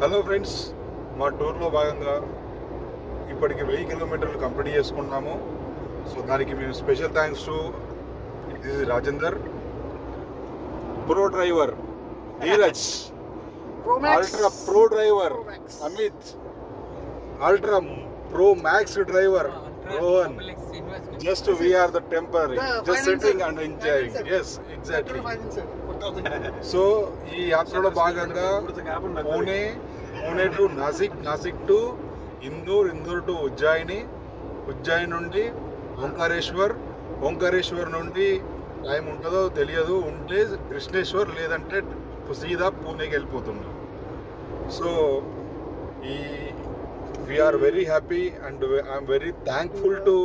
Hello friends, మా టూర్లో భాగంగా ఇప్పటికి 1000 కిలోమీటర్లు కంప్లీట్ చేసుకున్నాము. సో దానికి మేము special thanks to this is Rajender, pro driver Dheeraj, ultra pro driver Amit, ultra pro max driver Rohan. Just we are the temporary, just sitting and enjoying. Yes, exactly. So ఈ యాత్రలో భాగంగా Pune to Nashik, Nashik to Indore, Indore to Ujjain, Ujjain నుండి ఓంకారేశ్వర్ నుండి time ఉంటుందో తెలియదు, ఉంటే కృష్ణేశ్వర్, లేదంటే సీదా పూణేకి వెళ్ళిపోతున్నాం. సో ఈ we are very happy and I am very thankful to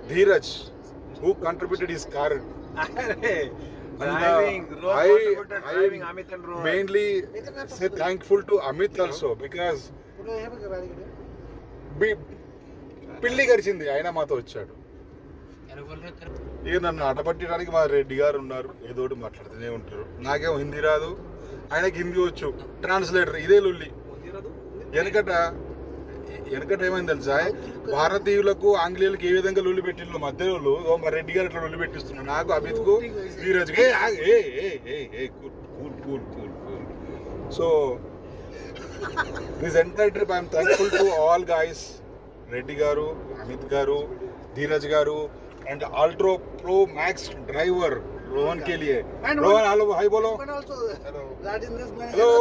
Dheeraj who contributed his car. I mainly say thankful to Amit also because పిల్లి గరిచింది అయినా మాతో వచ్చాడు. ఇక నన్ను అడపట్టడానికి మా రెడ్డి గారు ఉన్నారు, ఏదోటి మాట్లాడుతూనే ఉంటారు. నాకేమో హిందీ రాదు, ఆయనకి హిందీ వచ్చు, ట్రాన్స్లేటర్ ఇదే లొల్లి. వెనకట ఏమైంది తెలుసా, భారతీయులకు ఆంగ్లేయులకు ఏ విధంగా లొల్లి పెట్టిండ్రు మధ్యలో మా రెడ్డి గారు ఇట్లా లొల్లి పెట్టిస్తున్నాడు. నాకు అమిత్కు ధీరజ్కి so this entire trip I'm thankful to all guys, Reddy garu, Amit garu, Dheeraj garu and Altroz pro max driver Rohan के लिए. रोहन हेलो हाय बोलो. हेलो.